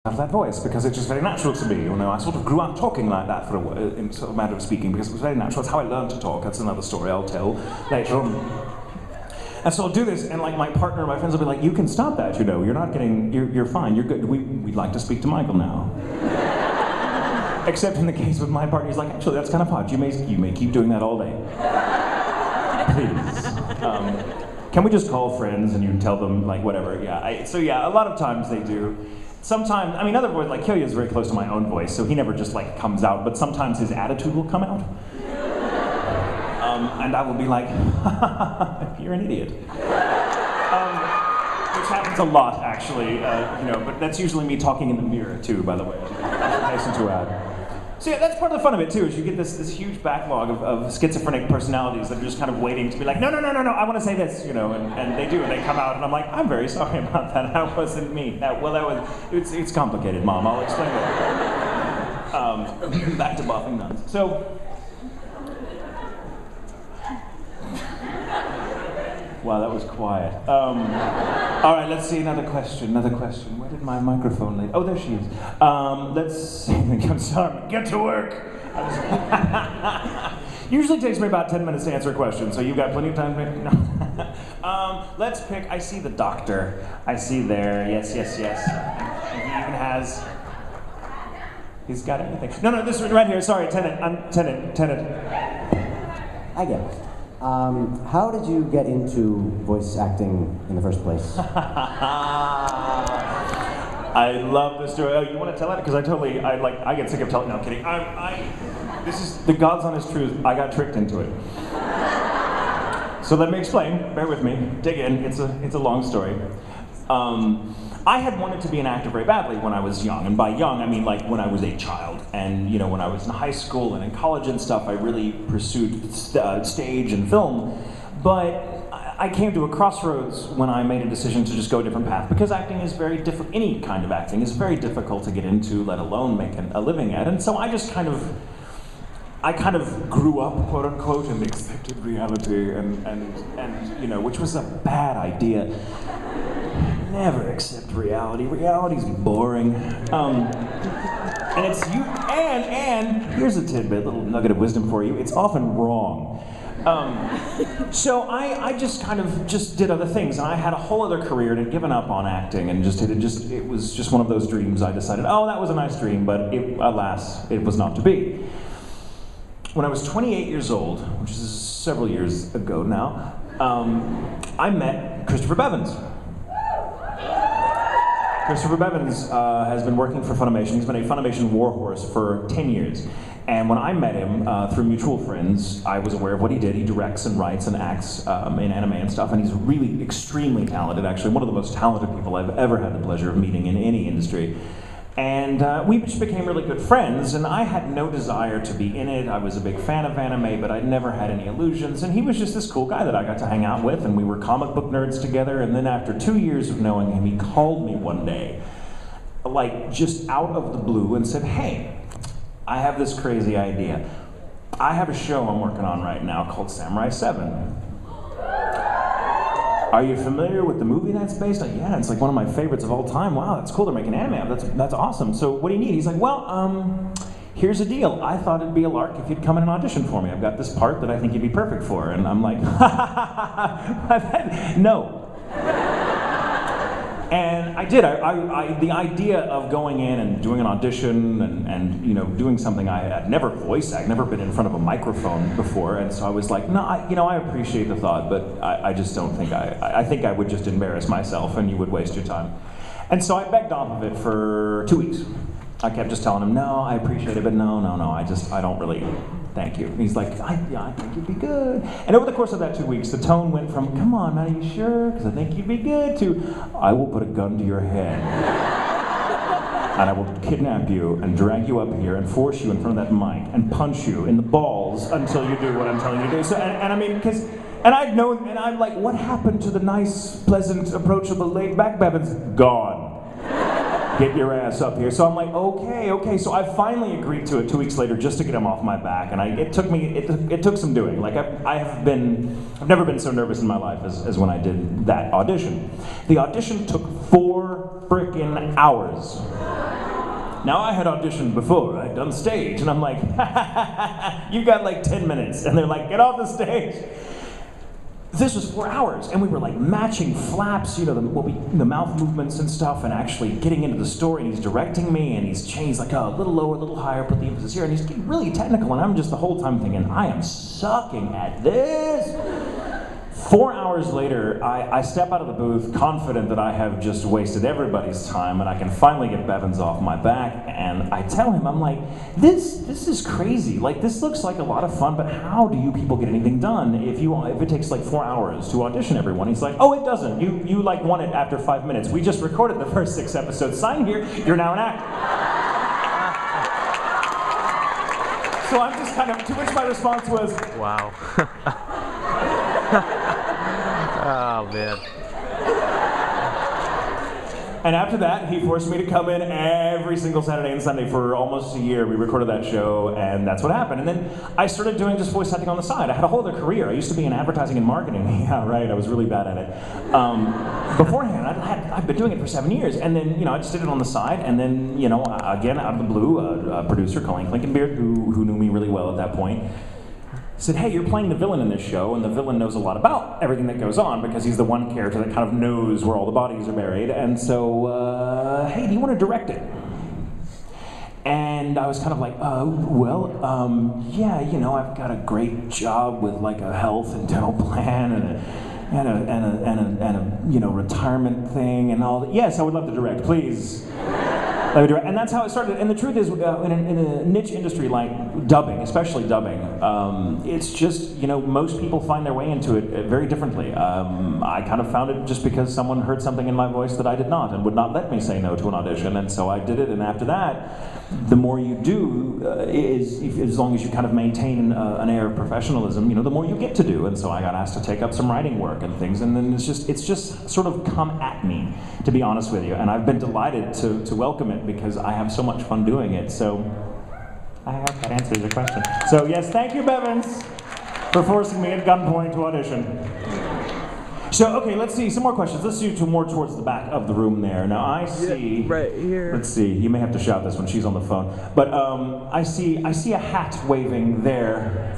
have that voice because it's just very natural to me. You know, I sort of grew up talking like that for in sort of matter of speaking because it was very natural. It's how I learned to talk. That's another story I'll tell later on. And so I'll do this, and like my partner, my friends will be like, "You can stop that. You know, you're not getting. You're fine. You're good. We'd like to speak to Michael now." Except in the case with my partner, he's like, "Actually, that's kind of hot. You may keep doing that all day. Please." Can we just call friends and you tell them like whatever? Yeah. So yeah, a lot of times they do. Sometimes, I mean, other voices, like Kyoya is very close to my own voice, so he never just like comes out, but sometimes his attitude will come out. And I will be like, you're an idiot. Which happens a lot, actually, you know, but that's usually me talking in the mirror, too, by the way. I hasten to add. So yeah, that's part of the fun of it, too, is you get this huge backlog of schizophrenic personalities that are just kind of waiting to be like, no, I want to say this, you know, and they do, and they come out, and I'm like, I'm very sorry about that, that wasn't me. It's complicated, Mom, I'll explain it. Back to boffing nuns. So, wow, that was quiet. All right, let's see, another question. Where did my microphone lay? Oh, there she is. Let's see, I'm sorry, get to work. Usually takes me about 10 minutes to answer a question, so you've got plenty of time to... No. Let's pick, I see the doctor. I see there, yes. And he even has... He's got everything. No, this one right here, sorry, Tenant. I get it. How did you get into voice acting in the first place? I love this story. Oh, you want to tell it? Because I get sick of telling. No, I'm kidding. This is the God's honest truth. I got tricked into it. So let me explain. Bear with me. Dig in. It's a long story. I had wanted to be an actor very badly when I was young, and by young I mean like when I was a child. And you know, when I was in high school and in college and stuff, I really pursued stage and film. But I came to a crossroads when I made a decision to just go a different path, because acting is very difficult. Any kind of acting is very difficult to get into, let alone make a living at. And so I just kind of grew up, quote unquote, and accepted reality, and you know, which was a bad idea. Never accept reality. Reality's boring. And it's you. And here's a tidbit, little nugget of wisdom for you. It's often wrong. So I just kind of did other things, and I had a whole other career and had given up on acting, and it was just one of those dreams. I decided, oh, that was a nice dream, but alas, it was not to be. When I was 28 years old, which is several years ago now, I met Christopher Bevins. Christopher Bevins has been working for Funimation. He's been a Funimation warhorse for 10 years. And when I met him through mutual friends, I was aware of what he did. He directs and writes and acts in anime and stuff, and he's really extremely talented, actually. One of the most talented people I've ever had the pleasure of meeting in any industry. And we just became really good friends, and I had no desire to be in it. I was a big fan of anime, but I'd never had any illusions, and he was just this cool guy that I got to hang out with, and we were comic book nerds together. And then after 2 years of knowing him, he called me one day, like just out of the blue, and said, hey, I have this crazy idea. I have a show I'm working on right now called Samurai 7. Are you familiar with the movie that's based on? Yeah, it's like one of my favorites of all time. Wow, that's cool, they're making anime out of it. That's awesome. So what do you need? He's like, well, here's the deal. I thought it'd be a lark if you'd come in and audition for me. I've got this part that I think you'd be perfect for. And I'm like, no. And I did. The idea of going in and doing an audition and you know, doing something I'd never voiced, I'd never been in front of a microphone before, and so I was like, no, I appreciate the thought, but I just don't think I think I would just embarrass myself and you would waste your time. And so I begged off of it for 2 weeks. I kept just telling him, no, I appreciate it, but no, I don't really, thank you. And he's like, I think you'd be good. And over the course of that 2 weeks, the tone went from, come on, man, are you sure? Because I think you'd be good, to, I will put a gun to your head. And I will kidnap you and drag you up here and force you in front of that mic and punch you in the balls until you do what I'm telling you to do. So, and I mean, and I've known, and I'm like, what happened to the nice, pleasant, approachable, laid-back Bevins? Gone. Get your ass up here. So I'm like, okay. So I finally agreed to it 2 weeks later just to get him off my back. And it took some doing. Like I've never been so nervous in my life as when I did that audition. The audition took 4 frickin' hours. Now I had auditioned before, I'd done stage, and I'm like, you got like 10 minutes. And they're like, get off the stage. This was 4 hours, and we were like matching flaps, the mouth movements and stuff, and actually getting into the story. And he's directing me, and he's like, oh, a little lower, a little higher, put the emphasis here, and he's getting really technical. And I'm just the whole time thinking, I am sucking at this. 4 hours later, I step out of the booth confident that I have just wasted everybody's time and I can finally get Bevins off my back, and I tell him, I'm like, this is crazy. Like, this looks like a lot of fun, but how do you people get anything done if it takes like 4 hours to audition everyone? He's like, oh, it doesn't. You like won it after 5 minutes. We just recorded the first 6 episodes. Sign here, you're now an actor. So I'm just kind of, to which my response was, wow. Oh, man. And after that, he forced me to come in every single Saturday and Sunday for almost a year. We recorded that show, and that's what happened. And then I started doing just voice acting on the side. I had a whole other career. I used to be in advertising and marketing. Yeah, right, I was really bad at it. Beforehand, I'd been doing it for 7 years. And then, I just did it on the side. And then, again, out of the blue, a producer, Colleen Clinkenbeard, who knew me really well at that point, said, hey, you're playing the villain in this show, and the villain knows a lot about everything that goes on because he's the one character that kind of knows where all the bodies are buried. And so, hey, do you want to direct it? And I was kind of like, yeah, I've got a great job with like a health and dental plan and a retirement thing and all that. Yes, I would love to direct, please. And that's how it started. And the truth is, in a niche industry like dubbing, especially dubbing, it's just, most people find their way into it very differently. I kind of found it just because someone heard something in my voice that I did not and would not let me say no to an audition. And so I did it. And after that, the more you do, as long as you kind of maintain an air of professionalism, the more you get to do. And so I got asked to take up some writing work and things. And then it's just sort of come at me, to be honest with you. And I've been delighted to welcome it, because I have so much fun doing it. So I hope that answers your question. So yes, thank you, Bevins, for forcing me at gunpoint to audition. So, okay, let's see, some more questions. Let's do more towards the back of the room there. Now I see, right here. Let's see, you may have to shout this when she's on the phone. But I see a hat waving there.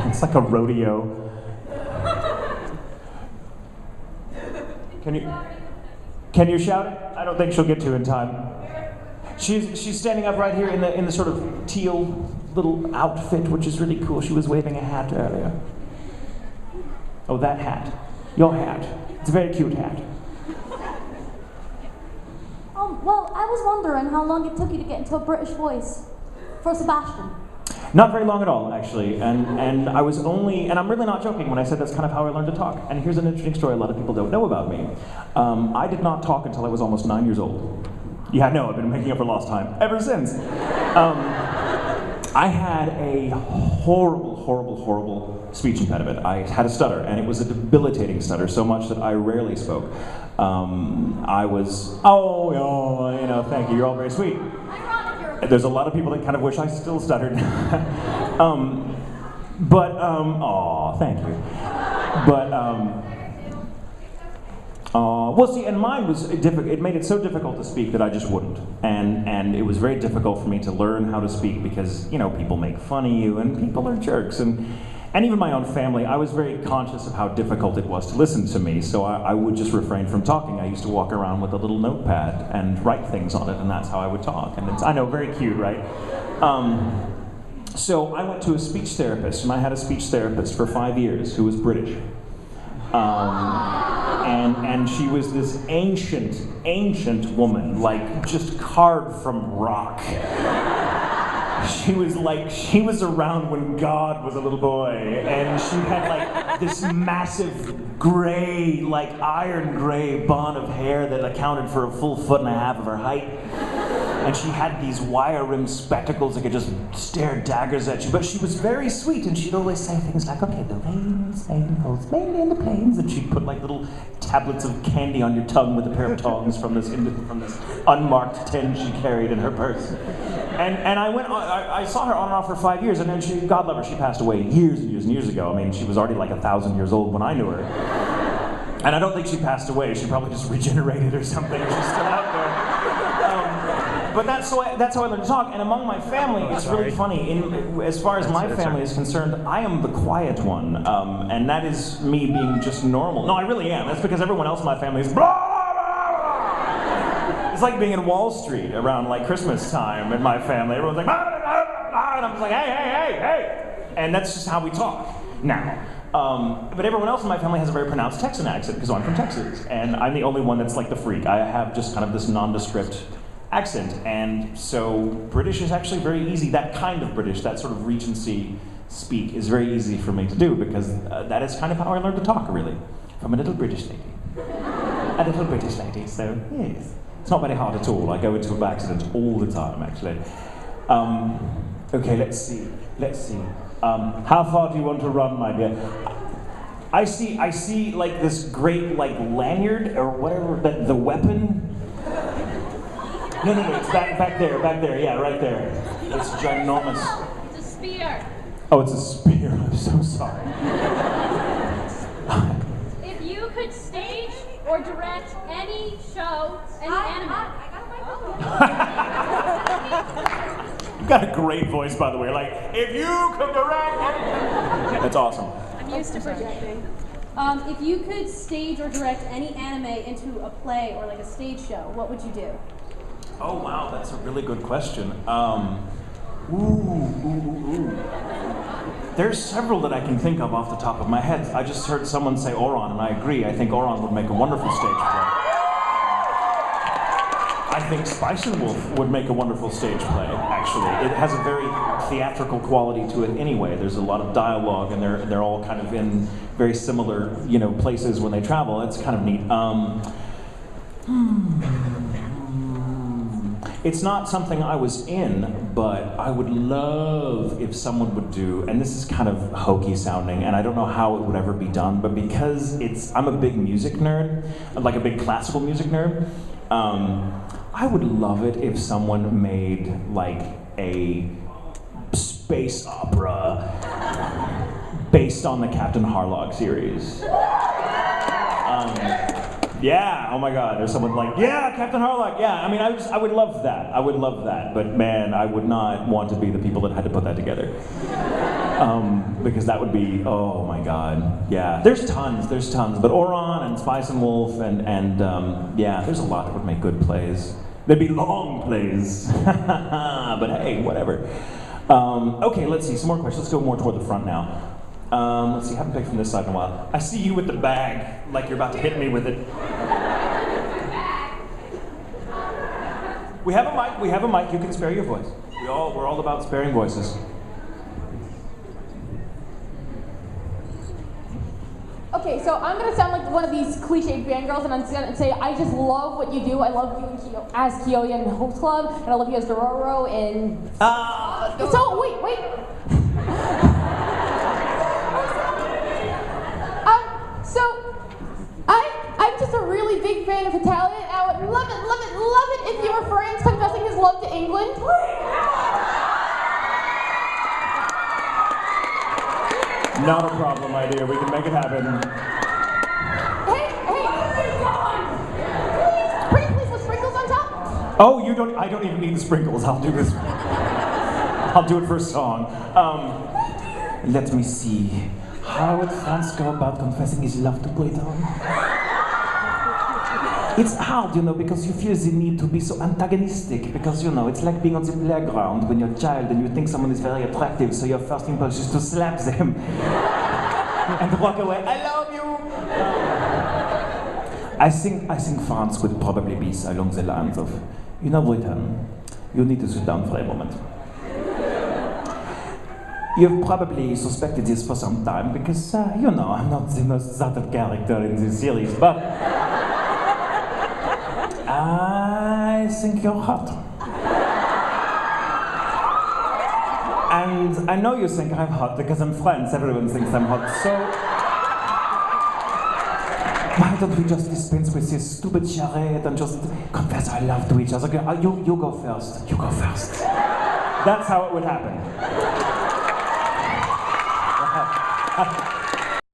It's like a rodeo. Can you shout it? I don't think she'll get to in time. She's standing up right here in the sort of teal little outfit, which is really cool. She was waving a hat earlier. Oh, that hat. Your hat. It's a very cute hat. Well, I was wondering how long it took you to get into a British voice for Sebastian. Not very long at all, actually. And I was only, and I'm really not joking when I said that's kind of how I learned to talk. And here's an interesting story a lot of people don't know about me. I did not talk until I was almost 9 years old. Yeah, no, I've been making up for lost time ever since. I had a horrible speech impediment. I had a stutter, and it was a debilitating stutter, so much that I rarely spoke. I was, thank you, you're all very sweet. There's a lot of people that kind of wish I still stuttered. Thank you. Well, see, and mine was difficult. It made it so difficult to speak that I just wouldn't. And it was very difficult for me to learn how to speak because, people make fun of you and people are jerks. And even my own family, I was very conscious of how difficult it was to listen to me, so I would just refrain from talking. I used to walk around with a little notepad and write things on it, and that's how I would talk. And I know, very cute, right? So I went to a speech therapist, and I had a speech therapist for 5 years who was British. And she was this ancient woman, like just carved from rock. She was around when God was a little boy, and she had like this massive gray, like iron gray bun of hair that accounted for a full 1.5 feet of her height. And she had these wire-rimmed spectacles that could just stare daggers at you. But she was very sweet, and she'd always say things like, okay, the rain falls mainly in the plains. And she'd put like little tablets of candy on your tongue with a pair of tongs from this unmarked tin she carried in her purse. And I saw her on and off for 5 years, and then she, God love her, she passed away years and years and years ago. I mean, she was already like 1,000 years old when I knew her. And I don't think she passed away. She probably just regenerated or something. She's still out there. But that's how I learned to talk. And among my family, it's really funny. As far as my family is concerned, I am the quiet one. And that is me being just normal. No, I really am. That's because everyone else in my family is blah, blah, blah, blah. It's like being in Wall Street around like Christmas time in my family. Everyone's like, blah, blah, blah, blah, and I'm just like, hey, hey, hey, hey. And that's just how we talk now. But everyone else in my family has a very pronounced Texan accent because I'm from Texas. And I'm the only one that's like the freak. I have just kind of this nondescript accent, and so British is actually very easy. That kind of British, that sort of Regency speak, is very easy for me to do because that is kind of how I learned to talk, really, from a little British lady. A little British lady, so yes. It's not very hard at all. I go into accidents all the time, actually. Okay, let's see. How far do you want to run, my dear? I see like this great like lanyard or whatever, the weapon. No, it's back there, yeah, right there. It's ginormous. It's a spear. Oh, it's a spear, I'm so sorry. If you could stage or direct any show, any anime. You've got a great voice, by the way, like, if you could direct anything. That's awesome. I'm used to projecting. If you could stage or direct any anime into a play or like a stage show, what would you do? Oh wow, that's a really good question. There's several that I can think of off the top of my head. I just heard someone say Oron, and I agree. I think Oron would make a wonderful stage play. I think Spice and Wolf would make a wonderful stage play, actually. It has a very theatrical quality to it anyway. There's a lot of dialogue, and they're all kind of in very similar, places when they travel. It's kind of neat. It's not something I was in, but I would love if someone would do, and this is kind of hokey sounding, and I don't know how it would ever be done, but because I'm a big music nerd, like a big classical music nerd, I would love it if someone made like a space opera based on the Captain Harlock series. Yeah, oh my God, there's someone like, yeah, Captain Harlock, yeah. I mean, I would love that. I would love that. But man, I would not want to be the people that had to put that together. Because that would be, oh my God. Yeah, there's tons. But Oron and Spice and Wolf and yeah, there's a lot that would make good plays. They'd be long plays. But hey, whatever. Okay, let's see, some more questions. Let's go more toward the front now. Let's see, I haven't picked from this side in a while. I see you with the bag, like you're about to hit me with it. We have a mic, you can spare your voice. We're all about sparing voices. Okay, so I'm gonna sound like one of these cliched fangirls, and I'm gonna say I just love what you do. I love you as Kiyoya in Host Club, and I love you as Dororo in. So wait. I'm just a really big fan of Italian. I would love it if your friend's confessing his love to England. Not a problem, my dear. We can make it happen. Hey, please, with sprinkles on top. Oh, I don't even need the sprinkles. I'll do this. I'll do it for a song. Let me see. How would Franz go about confessing his love to Britain? It's hard, because you feel the need to be so antagonistic, because, it's like being on the playground when you're a child and you think someone is very attractive, so your first impulse is to slap them and walk away. I love you! I think France would probably be along the lines of, Britain, you need to sit down for a moment. You've probably suspected this for some time because, I'm not the most subtle character in this series, but I think you're hot. And I know you think I'm hot because I'm friends. Everyone thinks I'm hot. So why don't we just dispense with this stupid charade and just confess our love to each other? You go first. You go first. That's how it would happen.